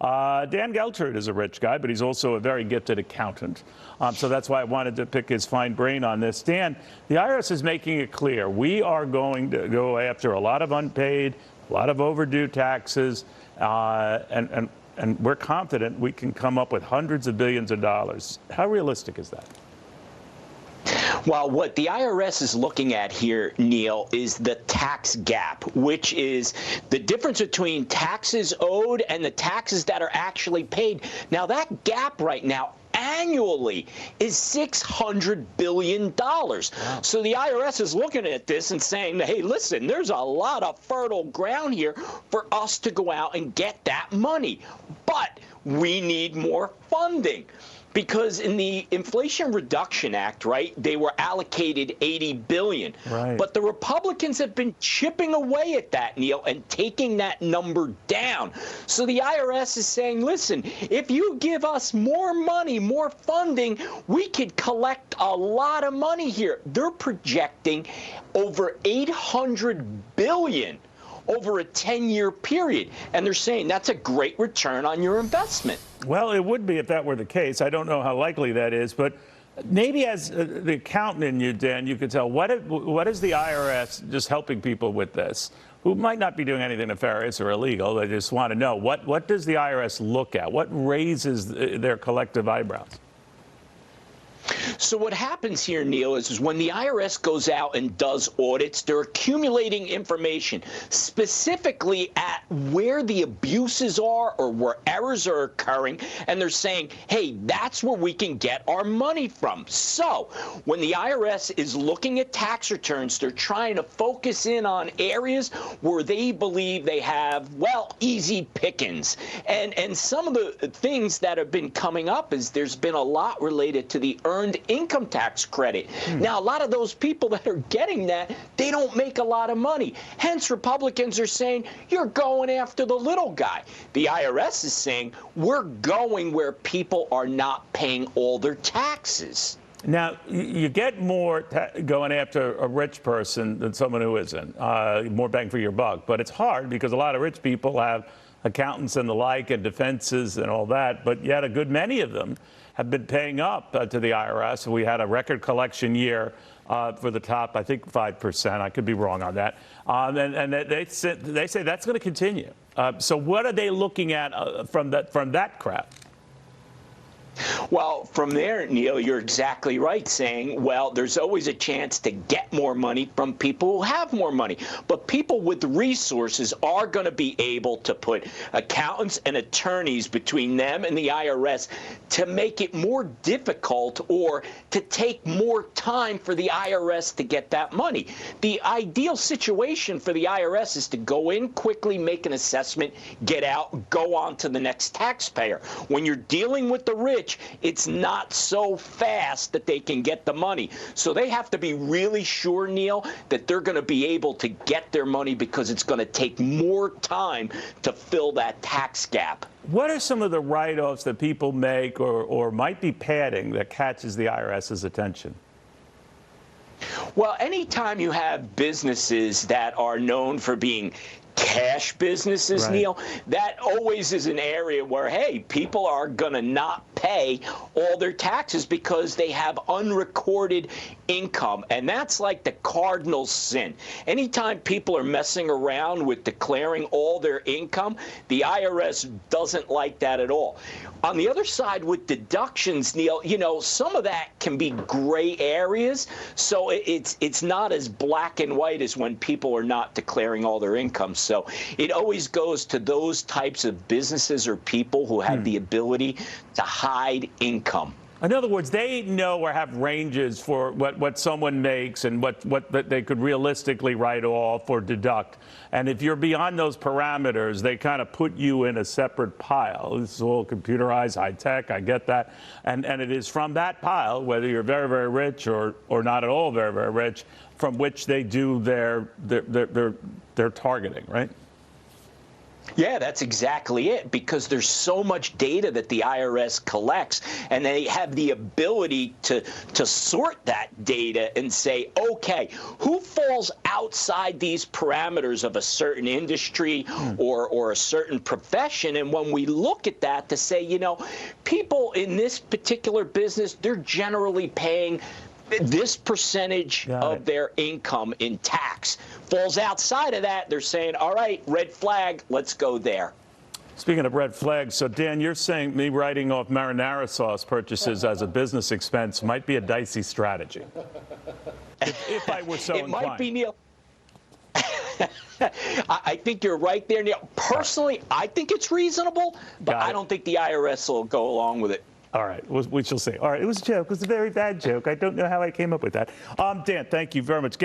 Dan Geltrude is a rich guy, but he's also a very gifted accountant. So that's why I wanted to pick his fine brain on this. Dan, the IRS is making it clear we are going to go after a lot of unpaid, a lot of overdue taxes, and we're confident we can come up with hundreds of billions of dollars. How realistic is that? Well, what the IRS is looking at here, Neil, is the tax gap, which is the difference between taxes owed and the taxes that are actually paid. Now, that gap right now annually is $600 billion. Wow. So the IRS is looking at this and saying, hey, listen, there's a lot of fertile ground here for us to go out and get that money. But we need more funding. Because in the Inflation Reduction Act, right, they were allocated $80 billion. Right. But the Republicans have been chipping away at that, Neil, and taking that number down. So the IRS is saying, listen, if you give us more money, more funding, we could collect a lot of money here. They're projecting over $800 billion over a 10-year period. And they're saying that's a great return on your investment. Well, it would be if that were the case. I don't know how likely that is, but maybe as the accountant in you, Dan, you could tell what is the IRS just helping people with this, who might not be doing anything nefarious or illegal. They just want to know what does the IRS look at? What raises their collective eyebrows? So what happens here, Neil, is when the IRS goes out and does audits, they're accumulating information specifically at where the abuses are or where errors are occurring, and they're saying, hey, that's where we can get our money from. So when the IRS is looking at tax returns, they're trying to focus in on areas where they believe they have, well, easy pickings. And some of the things that have been coming up is there's been a lot related to the earned income tax credit. Now, a lot of those people that are getting that, they don't make a lot of money. Hence, Republicans are saying, you're going after the little guy. The IRS is saying, we're going where people are not paying all their taxes. Now, you get more going after a rich person than someone who isn't, more bang for your buck. But it's hard because a lot of rich people have accountants and the like and defenses and all that, but yet a good many of them have been paying up to the IRS. We had a record collection year for the top, I think 5%. I could be wrong on that. And they say that's going to continue. So what are they looking at from that crowd? Well, from there, Neil, you're exactly right, saying, well, there's always a chance to get more money from people who have more money. But people with resources are going to be able to put accountants and attorneys between them and the IRS to make it more difficult or to take more time for the IRS to get that money. The ideal situation for the IRS is to go in quickly, make an assessment, get out, go on to the next taxpayer. When you're dealing with the rich, it's not so fast that they can get the money. So they have to be really sure, Neil, that they're going to be able to get their money because it's going to take more time to fill that tax gap. What are some of the write-offs that people make or might be padding that catches the IRS's attention? Well, anytime you have businesses that are known for being cash businesses, right, Neil, that always is an area where, hey, people are going to not pay all their taxes because they have unrecorded income. And that's like the cardinal sin. Anytime people are messing around with declaring all their income, the IRS doesn't like that at all. On the other side, with deductions, Neil, you know, some of that can be gray areas. So it's not as black and white as when people are not declaring all their income. So it always goes to those types of businesses or people who have the ability to hide income. In other words, they know or have ranges for what someone makes and what they could realistically write off or deduct. And if you're beyond those parameters, they kind of put you in a separate pile. This is all computerized, high tech, I get that. And it is from that pile, whether you're very, very rich or not at all very, very rich, from which they do their targeting, right? Yeah, that's exactly it, because there's so much data that the IRS collects, and they have the ability to sort that data and say, okay, who falls outside these parameters of a certain industry or a certain profession? And when we look at that to say, you know, people in this particular business, they're generally paying this percentage of their income in tax. Falls outside of that, they're saying, all right, red flag, let's go there. Speaking of red flags, so Dan, you're saying me writing off marinara sauce purchases as a business expense might be a dicey strategy. If I were so inclined. It might be, Neil. I think you're right there, Neil. Personally, I think it's reasonable, but I don't think the IRS will go along with it. All right, we shall see. All right, it was a joke. It was a very bad joke. I don't know how I came up with that. Dan, thank you very much.